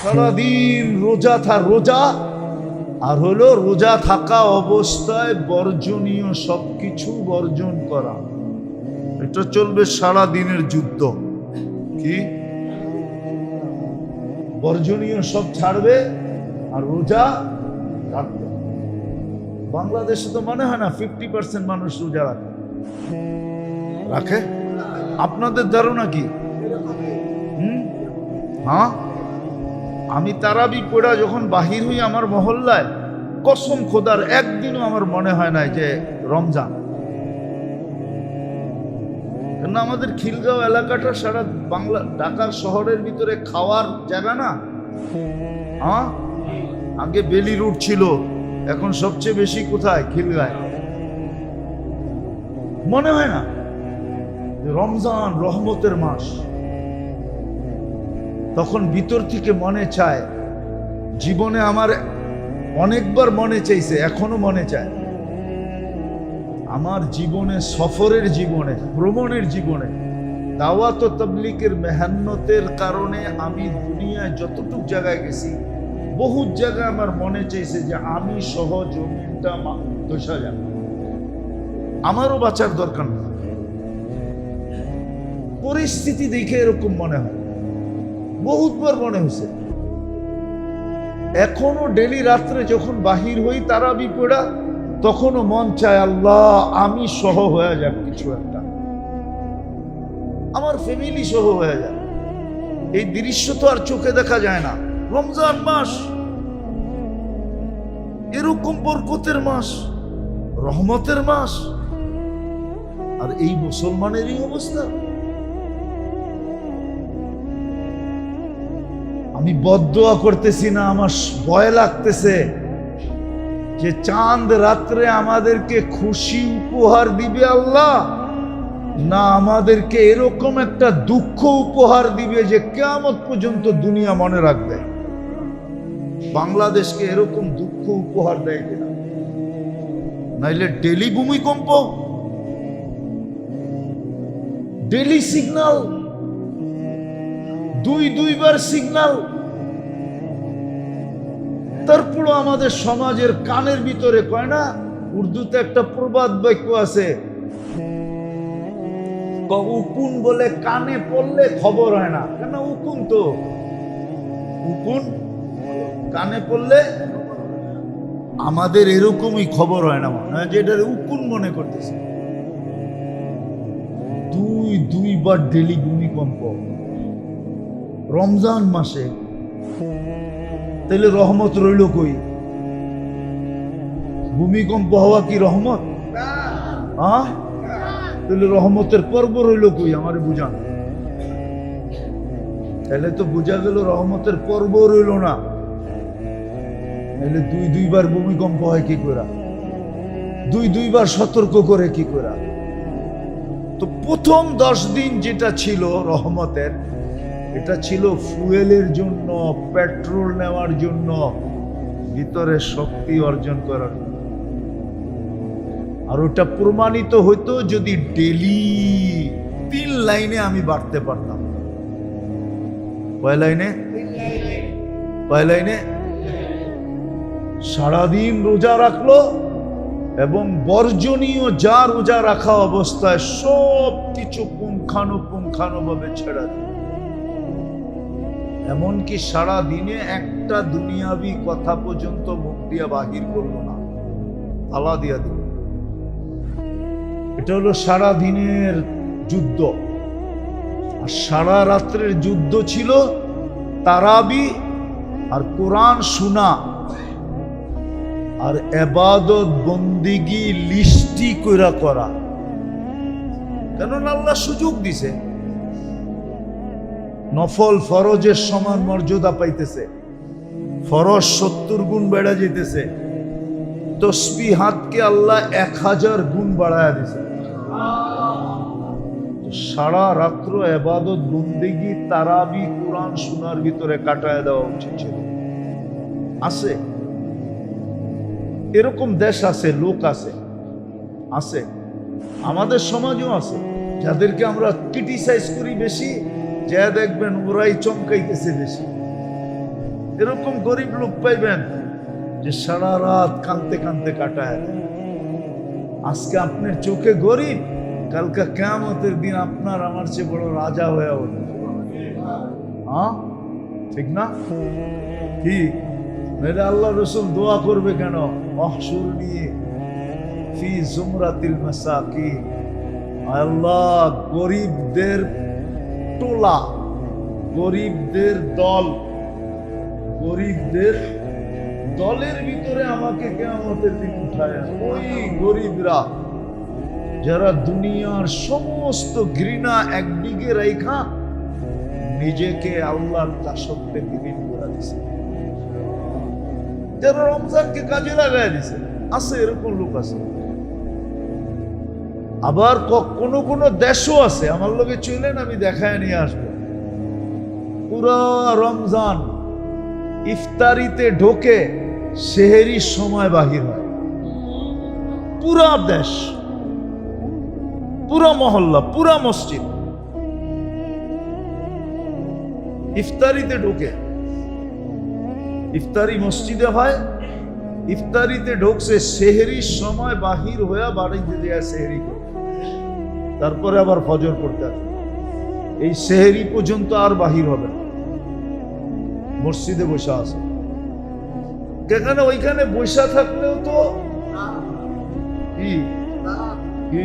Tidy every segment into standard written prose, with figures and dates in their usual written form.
সারাদিন রোজা আর হলো রোজা থাকা অবস্থায় বর্জনীয় সবকিছু বর্জন করা। এটা চলবে সারা দিনের যুদ্ধ। কি বর্জনীয় সব ছাড়বে আর রোজা রাখবে। বাংলাদেশে তো মনে হয় না 50% মানুষ রোজা রাখে। আপনাদের ধারণা কি? হ্যাঁ, আমি তারাবি পড়া যখন বাহির হই আমার মহল্লায়, কসম খোদার একদিনও আমার মনে হয় না যে রমজান। কেন আমাদের খিলগাঁও এলাকাটা সারা বাংলা ঢাকার শহরের ভিতরে খাওয়ার জায়গা না। হ্যাঁ, আগে বেলি রুট ছিল, এখন সবচেয়ে বেশি কোথায়? খিলগাঁয়। মনে হয় না রমজান রহমতের মাস। তখন ভিতর থেকে মনে চায়, জীবনে আমার অনেকবার মনে চাইছে, এখনো মনে চায়, আমার জীবনে, সফরের জীবনে, ভ্রমণের জীবনে, দাওয়াত ও তাবলীগের মেহনতের কারণে আমি দুনিয়ায় যতটুক জায়গায় গেছি, বহুত জায়গায় আমার মনে চাইছে যে আমি সহ জমিনটা দোষা যাবে, আমারও বাঁচার দরকার নেই। পরিস্থিতি দেখে এরকম মনে হয়, বহুতবার মনে হয়েছে। এখনো ডেলি রাত্রে যখন বাহির হই তারাবি পড়া, তখনও মন চায় আল্লাহ আমি সহ হয়ে যাক, কিছু একটা আমার ফ্যামিলি সহ হয়ে যাক। এই দৃশ্য তো আর চোখে দেখা যায় না। রমজান মাস এরকম বরকতের মাস, রহমতের মাস, আর এই মুসলমানেরই অবস্থা। আমি বদদোয়া করতেছি না, আমার ভয় লাগতেছে যে চাঁদ রাত্রে আমাদেরকে খুশি উপহার দিবে আল্লাহ, না আমাদেরকে এরকম একটা দুঃখ উপহার দিবে যে কিয়ামত পর্যন্ত দুনিয়া মনে রাখবে। বাংলাদেশকে এরকম দুঃখ উপহার দেয় কিনা? নাইলে ডেলি ভূমিকম্প, ডেলি সিগন্যাল, দুইবার সিগন্যাল, তারপরও আমাদের সমাজের কানের ভিতরে, কয় না উর্দুতে একটা প্রবাদ বাক্য আছে, উকুন বলে কানে পড়লে খবর হয় না। কেন? উকুন তো, উকুন কানে পড়লে আমাদের এরকমই খবর হয় না, মনে হয় যে এটা উকুন মনে করতেছে। দুইবার ডেলি ভূমিকম্প রমজান মাসে, তাহলে রহমত রইল কই? ভূমিকম্প হওয়া কি রহমত? তাহলে রহমতের পর্ব রইল কই? আমারে বুঝান। তাহলে তো বোঝা গেল রহমতের পর্ব রইল না। তাহলে দুইবার ভূমিকম্প হয় কি করে? দুইবার সতর্ক করে কি করে? তো প্রথম 10 দিন যেটা ছিল রহমতের, এটা ছিল ফুয়েলের জন্য, পেট্রোল নেওয়ার জন্য, ভিতরে শক্তি অর্জন করার। আর ওটা প্রমাণিত হইতো যদি ডেলি 3 লাইনে আমি বাড়তে পারতাম। কয় লাইনে? কয় লাইনে? সারাদিন রোজা রাখলো এবং বর্জনীয় যা রোজা রাখা অবস্থায় সব কিছু পুঙ্খানুপুঙ্খানুভাবে ছেড়ে দিল। এমনকি সারা দিনে একটা দুনিয়াবি কথা পর্যন্ত মুখ দিয়া বাহির করলো না, তালা দিয়া দিল। এটা হলো সারা দিনের যুদ্ধ। আর সারা রাত্রের যুদ্ধ ছিল তারাবি আর কোরআন শোনা আর ইবাদত বন্দিগি লিস্টি কইরা করা। কেননা আল্লাহ সুযোগ দিছে, নফল ফরজের সমান মর্যাদা পাইতেছে, ফরজ 70 গুণ বেড়ে যেতেছে, তসবিহ হাতকে আল্লাহ 1000 গুণ বাড়ায়া দিছে। সারা রাত্র ইবাদত বন্দেগী তারাবি কোরআন শোনার ভিতরে কাটায় দেওয়া উচিত ছিল। আছে এরকম দেশ, আছে লোক, আছে আমাদের সমাজও আছে যাদেরকে আমরা ক্রিটিসাইজ করি বেশি, যা দেখবেন ওরাই চমকাইতেছে বেশি। এরকম গরিব লোক পাইবেন যে সারা রাত কাঁদতে কাঁদতে কাটায়। আজকে আপনার চোখে গরিব, কালকে কিয়ামতের দিন আপনার আমার চেয়ে বড় রাজা হয়ে উঠবে। হ্যাঁ, ঠিক না? কি মেরে আল্লাহ রসুল দোয়া করবে কেন? অহশুরনি ফি জুমরাতিল মাসাকিন, আল্লাহ গরিবদের টোলা, গরিবদের দল, গরিবদের দলের ভিতরে আমাকে কিয়ামতের দিন উঠায়। ওই গরিবরা যারা দুনিয়ার সমস্ত ঘৃণা একদিকে রেখা নিজেকে আল্লাহর দাসত্বে বিলীন করে দিছে, যারা রমজানকে কাজে লাগাই দিছে। আছে এরকম লোক আছে। আবার কোন কোন দেশও আছে, আমার লোকে চলেন আমি দেখায় নিয়ে আসবো, পুরা রমজান ইফতারিতে ঢোকে, সেহেরির সময় বাহির হয়। পুরা দেশ, পুরা মহল্লা, পুরা মসজিদ ইফতারিতে ঢোকে। ইফতারি মসজিদে হয়, ইফতারিতে ঢুকছে, সেহেরির সময় বাহির হয়ে বাড়িতে যায় সেহেরি করে, তারপরে আবার ফজর পড়তে আসে। এই সেহেরি পর্যন্ত আর বাহির হবে না, মসজিদে বসে আছে। যেখানে ওইখানে বসা থাকলেও তো কি কি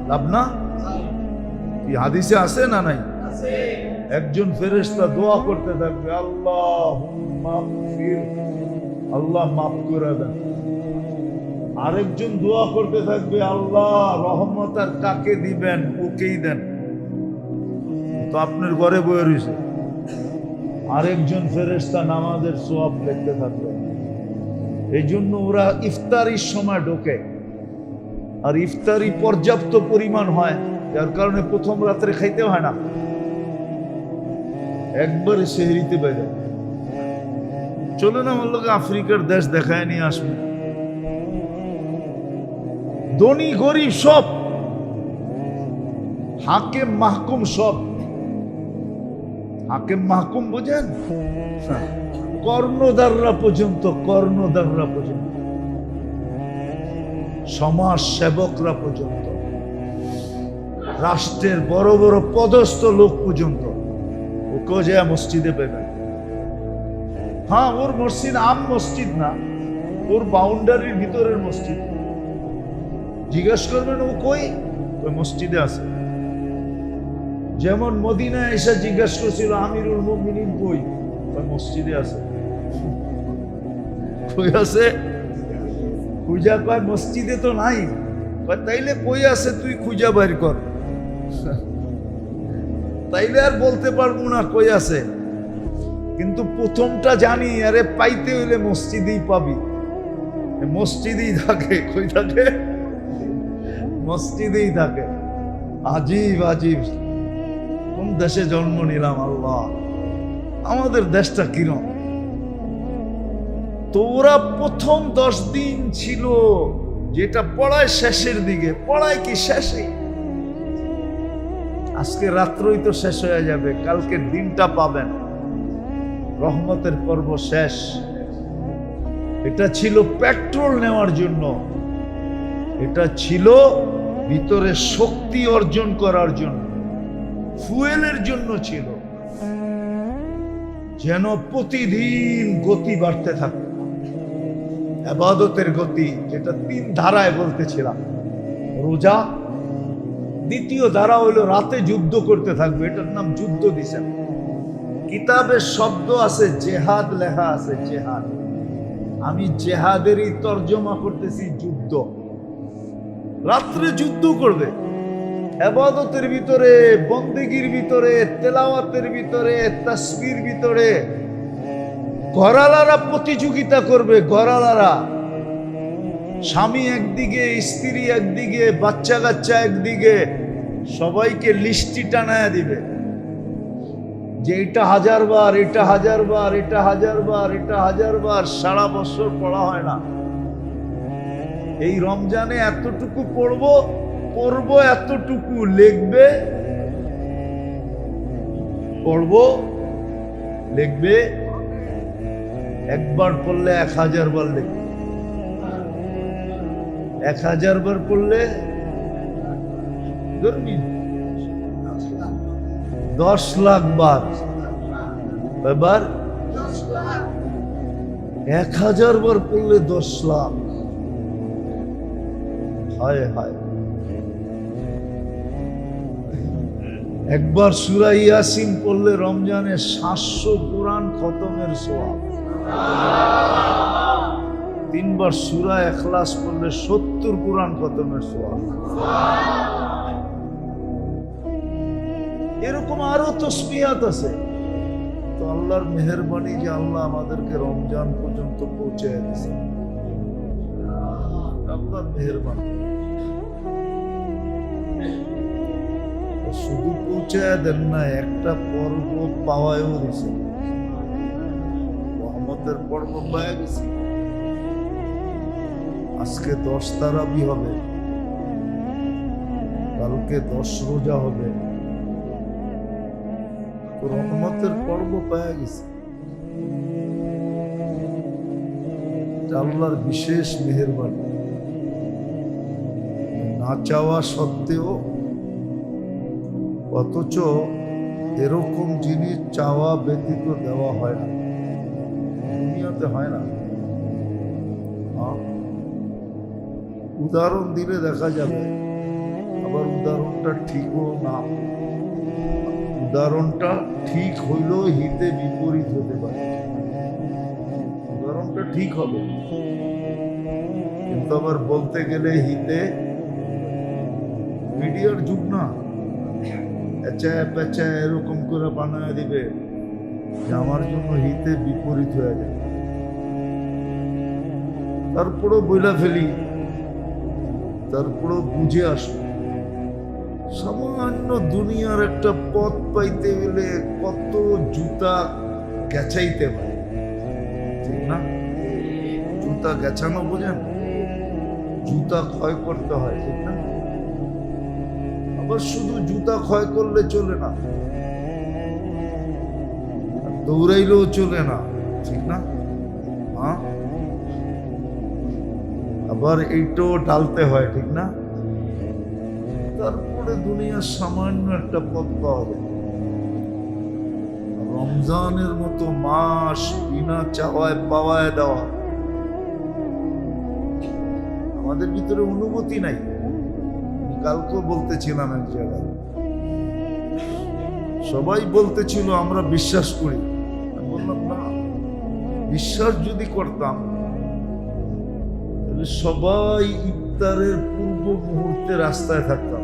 লাভ না? কি হাদিসে আছে না নাই? একজন ফেরেশতা দোয়া করতে থাকবে, আল্লাহ মাফ করে দেন। আরেকজন দোয়া করতে থাকবে, আল্লাহ রহমত আর কাকে দিবেন ওকেই দেন। তো আপনার ঘরে বয়ে রয়েছে, আরেকজন ফেরেশতা নামাজের সওয়াব লিখতে থাকবে। এই জন্য ওরা ইফতারির সময় ঢোকে, আর ইফতারি পর্যাপ্ত পরিমাণ হয়, যার কারণে প্রথম রাত্রে খাইতে হয় না, একবারে সেহরিতে বেজে। চলুন আমার লোক আফ্রিকার দেশ দেখায় নিয়ে আসবে, ধনী গরিব সব, হাকিম মাহকুম সব। হাকিম মাহকুম বোঝেন? কর্ণধাররা পর্যন্ত, কর্ণধাররা পর্যন্ত, সমাজ সেবকরা পর্যন্ত, রাষ্ট্রের বড় বড় পদস্থ লোক পর্যন্ত ওকে যে মসজিদে পেবেন। হ্যাঁ, ওর মসজিদ আম মসজিদ না, ওর বাউন্ডারির ভিতরের মসজিদ। জিজ্ঞেস করবেন ও কই? ওই মসজিদে আছে। যেমন মদিনায় এসে জিজ্ঞেস করছিল আমিরুল মুমিনিন কই? ওই মসজিদে আছে। কই আছে? খুঁজা কয় মসজিদে তো নাই। তাইলে কই আছে তুই খুঁজা বের কর। তাইলে আর বলতে পারবো না কই আছে, কিন্তু প্রথমটা জানি, আরে পাইতে হইলে মসজিদেই পাবি। মসজিদেই থাকে। কই থাকে? মসজিদেই থাকে। আজীব আজীব, কোন দেশে জন্ম নিলাম আল্লাহ, আমাদের দেশটা কিরম। তো ওরা প্রথম 10 দিন ছিল, যেটা পড়ায় শেষের দিকে, পড়ায় কি শেষে, আজকে রাত্রই তো শেষ হয়ে যাবে, কালকের দিনটা পাবেন, রহমতের পর্ব শেষ। এটা ছিল পেট্রোল নেওয়ার জন্য, এটা ছিল ভিতরে শক্তি অর্জন করার জন্য, ফুয়েলের জন্য ছিল, যেন প্রতিদিন গতি বাড়তে থাকে, ইবাদতের গতি, যেটা 3 ধারায় বলতেছিলাম। রোজা, দ্বিতীয় ধারা হইল রাতে যুদ্ধ করতে থাকবে, এটার নাম যুদ্ধ দিছেন। কিতাবের শব্দ আছে জেহাদ, লেখা আছে জেহাদ, আমি জেহাদেরই তর্জমা করতেছি যুদ্ধ। রাত্রে যুদ্ধ করবে, ইবাদতের ভিতরে, বন্দেগীর ভিতরে, তেলাওয়াতের ভিতরে, তাসবির ভিতরে। ঘরালারা প্রতিযোগিতা করবে, ঘরালারা, স্বামী একদিকে, স্ত্রী একদিকে, বাচ্চা কাচ্চা একদিকে, সবাইকে লিস্টি টানায় দিবে যে এটা 1000 বার, এটা 1000 বার, এটা 1000 বার, এটা 1000 বার। সারা বছর পড়া হয় না, এই রমজানে এতটুকু পড়বো, পড়বো এতটুকু, লিখবে, পড়বো, লিখবে, একবার পড়লে 1000 বার লিখবে, 1000 বার পড়লে 10 লাখ বার। এবার 1000 বার পড়লে 10 লাখ। হায় হায়। একবার সূরা ইয়াসিন পড়লে রমজানে 700 কোরআন খতমের সওয়াব। 3 বার সূরা ইখলাস পড়লে 70 কোরআন খতমের সওয়াব। এরকম আরো তসবিহাত আছে। তো আল্লাহর মেহেরবানি যে আল্লাহ আমাদেরকে রমজান পর্যন্ত পৌঁছে দিয়েছে, আল্লাহর মেহেরবানি। শুধু পৌঁছে দেন না, একটা পর্ব পাওয়ায়ও দিছে, রহমতের পর্ব পাওয়া গেছে। আজকে 10 তারাবি হবে, কালকে 10 রোজা হবে, রহমতের পর্ব পাওয়া গেছে। আল্লাহর বিশেষ মেহেরবানি। না চাওয়া সত্ত্বেও, অথচ এরকম জিনিস চাওয়া ব্যতীত দেওয়া হয় না, দুনিয়াতে হয় না। উদাহরণ দিলে দেখা যাবে, আবার উদাহরণটা ঠিকও না। উদাহরণটা ঠিক হইলেও হিতে বিপরীত হতে পারে। উদাহরণটা ঠিক হবে, কিন্তু আবার বলতে গেলে হিতে, মিডিয়ার যুগ না, পেঁচায় পেঁচায় এরকম করে বানায় দিবে যে আমার জন্য হিতে বিপরীত হয়ে যায়। তারপরও বইলা ফেলি, তারপরও বুঝে আসো। সামান্য দুনিয়ার একটা পথ পাইতে গেলে কত জুতা গেছাইতে হয়, ঠিক না? জুতা গেছানো বোঝেন? জুতা ক্ষয় করতে হয়, ঠিক না? আবার শুধু জুতা ক্ষয় করলে চলে না, দৌড়াইলেও চলে না, ঠিক না? হ্যাঁ, আবার এইটাও ঢালতে হয়, ঠিক না? তারপরে দুনিয়ার সামান্য একটা পথ পাওয়া যায়। রমজানের মতো মাস বিনা চাওয়ায় পাওয়ায় দেওয়া আমাদের ভিতরে অনুমতি নাই। কালকেও বলতেছিলাম এক জায়গায়, সবাই বলতেছিল আমরা বিশ্বাস করি। বললাম না, বিশ্বাস যদি করতাম তাহলে সবাই ইফতারের পূর্ব মুহূর্তে রাস্তায় থাকতাম।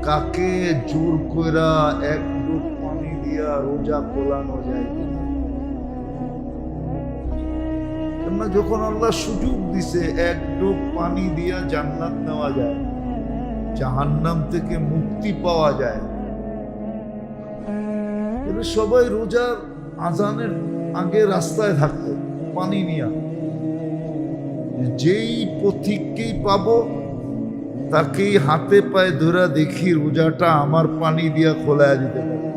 কাকে জোর কইরা এক ডুব পানি দিয়া রোজা খোলানো যায় কিনা? কেননা যখন আল্লাহ সুযোগ দিছে এক ডুব পানি দিয়া জান্নাত নেওয়া যায়, জাহান্নাম থেকে মুক্তি পাওয়া যায়, তাহলে সবাই রোজার আজানের আগে রাস্তায় থাকতো পানি নিয়া। যেই পথিককেই পাবো তাকেই হাতে পায়ে ধরে দেখি রোজাটা আমার পানি দিয়া খোলায় দিতে পারে।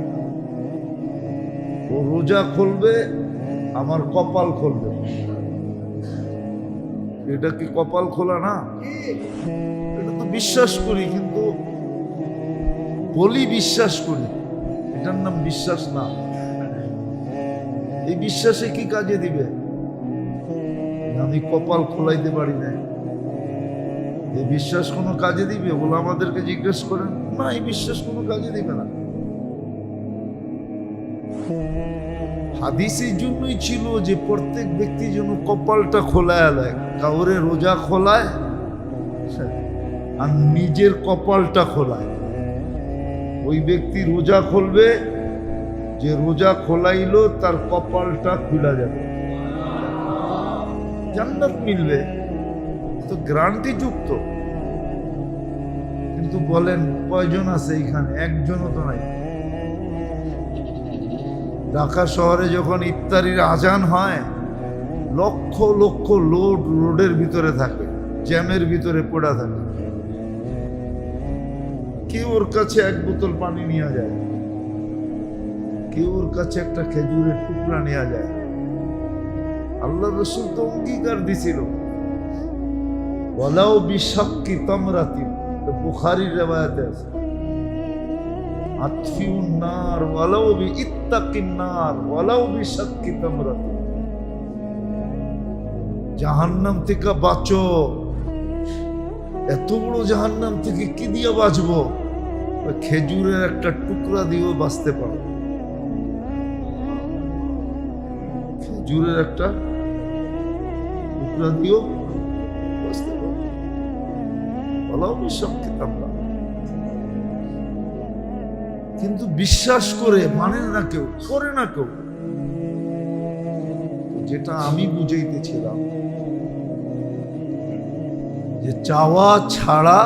ও রোজা খুলবে, আমার কপাল খুলবে। এটা কি কপাল খোলা না? এটা তো বিশ্বাস করি, কিন্তু বলি বিশ্বাস করি, এটার নাম বিশ্বাস না। এই বিশ্বাসে কি কাজে দিবে? আমি কপাল খোলাইতে পারি না, এই বিশ্বাস কোনো কাজে দিবে? বলে আমাদেরকে জিজ্ঞেস করেন না, এই বিশ্বাস কোনো কাজে দিবে না। হাদিসের জন্যই ছিল যে প্রত্যেক ব্যক্তি যেন কপালটা খোলায় দেয়, কাউরে রোজা খোলায় আর নিজের কপালটা খোলায়। ওই ব্যক্তি রোজা খুলবে, যে রোজা খোলাইলো তার কপালটা খুলা যাবে, জান্নাত মিলবে, তো গ্যারান্টি যুক্ত। কিন্তু বলেন কয়জন আছে এখানে? একজনও তো নাই। ঢাকা শহরে যখন ইফতারির আজান হয়, লক্ষ লক্ষ লোড রোডের ভিতরে থাকে, জ্যামের ভিতরে পড়া থাকে। কেউ ওর কাছে এক বোতল পানি নিয়ে যায়, কেউ ওর কাছে একটা খেজুরের টুকরা নেওয়া যায়, আল্লাহ রসুল তো অঙ্গীকার দিছিল, ওয়ালাউ বিশাক্কি তামরাতিন, বুখারীর রিওয়ায়াতে আছে, আতফিউন নার ওয়ালাউ বিইত্তাকিন নার ওয়ালাউ বিশাক্কি তামরাতিন, জাহান্নাম থেকে বাঁচো। এত বড় জাহান্নাম থেকে কি দিয়ে বাঁচবো? খেজুরের একটা টুকরা দিয়েও বাঁচতে পারো, খেজুরের একটা টুকরা দিয়েও বাঁচতে পারো। বলাও বিশ্বাস কিন্তু বিশ্বাস করে মানে না কেউ, করে না কেউ। যেটা আমি বুঝাইতেছিলাম যে চাওয়া ছাড়া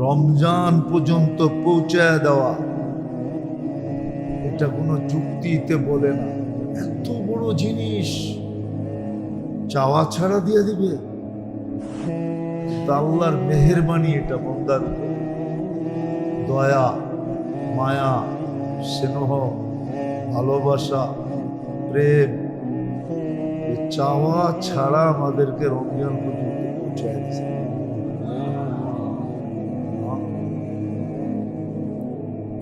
রমজান পর্যন্ত পৌঁছায় দেওয়া, এটা কোনো যুক্তিতে বলে না। এত বড় জিনিস চাওয়া ছাড়া দিয়ে দিবে? আল্লাহর মেহেরবানি এটা বান্দার উপরে, দয়া, মায়া, স্নেহ, ভালোবাসা, প্রেম, চাওয়া ছাড়া আমাদেরকে রমজান পর্যন্ত পৌঁছায় দিয়েছে।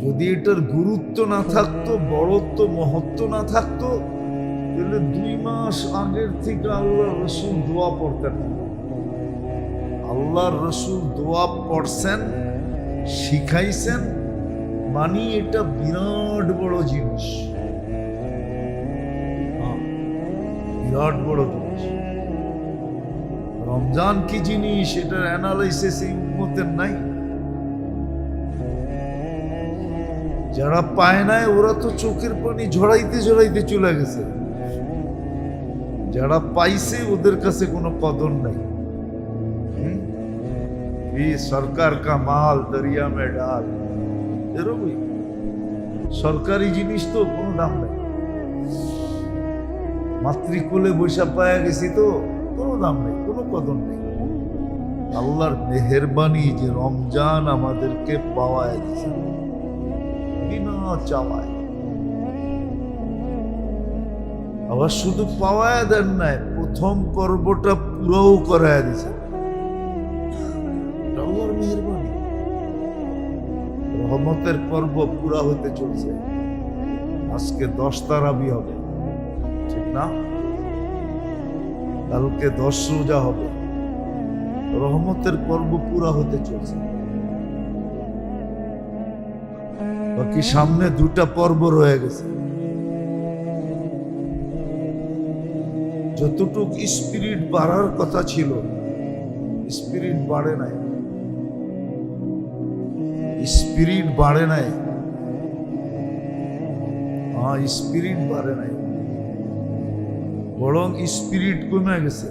যদি এটার গুরুত্ব না থাকতো, বড়ত্ব, মহত্ব না থাকতো, তাহলে 2 মাস আগের থেকে আল্লাহ রসুল দোয়া পড়তেন। আল্লাহ রসুল দোয়া পড়ছেন, শিখাইছেন, মানে এটা বিরাট বড় জিনিস, বিরাট বড় জিনিস। রমজান কি জিনিস এটার অ্যানালাইসিস এই উম্মতের নাই। যারা পায় নাই ওরা তো চোখের পানি ঝরাইতে ঝরাইতে চলে গেছে, যারা পাইছে ওদের কাছে কোনো কদর নাই। সরকার কা মাল দরিয়া মে ডাল, এরকমই সরকারি জিনিস তো কোনো দাম নাই। মাতৃকোলে বৈশা পায়া গেছি তো কোনো দাম নেই, কোনো কদর নেই। আল্লাহর মেহেরবানি যে রমজান আমাদেরকে পাওয়ায় দিয়েছে বিনা চাওয়ায়। আবার শুধু পাওয়ায় দেন নাই, প্রথম পর্বটা পুরোও করায় দিয়েছে। আল্লাহর মেহেরবানি, রহমতের পর্ব পুরা হতে চলছে। আজকে 10 তারাবি হবে, ঠিক না? কালকে 10 রোজা হবে। রহমতের পর্ব পুরা হতে চলছে। বাকি সামনে 2টা পর্ব রয়ে গেছে। যতটুক স্পিরিট বাড়ার কথা ছিল, স্পিরিট বাড়ে নাই, স্পিরিট বাড়ে নাই। হ্যাঁ, স্পিরিট বাড়ে নাই, বরং স্পিরিট কমে গেছে।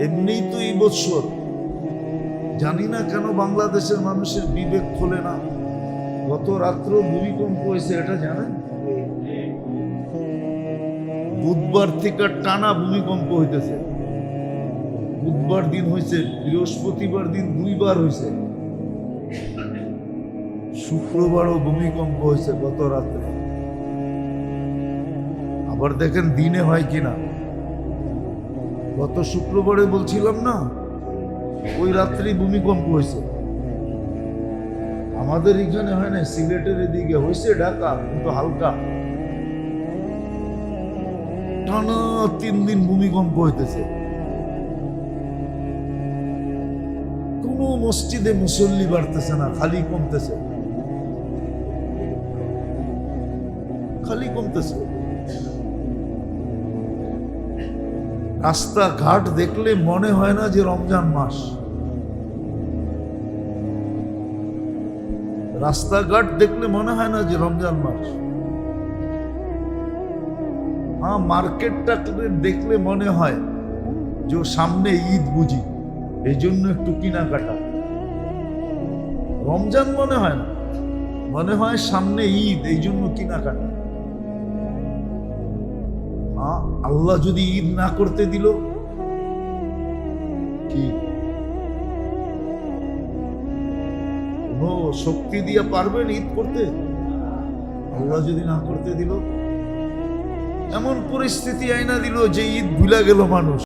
এমনিই তো এই বছর জানি না কেন বাংলাদেশের মানুষের বিবেক খোলে না। গত রাত্র ভূমিকম্প হয়েছে, এটা জানেন? বুধবার থেকে টানা ভূমিকম্প হইতেছে। বুধবার দিন হয়েছে, বৃহস্পতিবার দিন 2 বার হয়েছে, শুক্রবারও ভূমিকম্প হয়েছে গত রাত্রে। আবার দেখেন দিনে হয় কিনা। গত শুক্রবারে বলছিলাম না, ওই রাত্রি ভূমিকম্প হয়েছে। আমাদের এখানে হয় না, সিলেটের এদিকে হয়েছে, ঢাকা কিন্তু হালকা। টানা 3 দিন ভূমিকম্প হইতেছে। কোন মসজিদে মুসল্লি বাড়তেছে না, খালি কমতেছে, খালি কমতেছে। রাস্তাঘাট দেখলে মনে হয় না যে রমজান মাস। রাস্তাঘাট দেখলে মনে হয় না যে রমজান মাস। হ্যাঁ, মার্কেটটা দেখলে মনে হয় যে সামনে ঈদ বুঝি, এই জন্য একটু কেনাকাটা। রমজান মনে হয় না, মনে হয় সামনে ঈদ, এই জন্য কেনাকাটা। আল্লাহ যদি ঈদ না করতে দিল, কি কোন শক্তি দিয়ে পারবেন ঈদ করতে? আল্লাহ যদি না করতে দিল, এমন পরিস্থিতি আইনা দিল যে ঈদ ভুলা গেল মানুষ।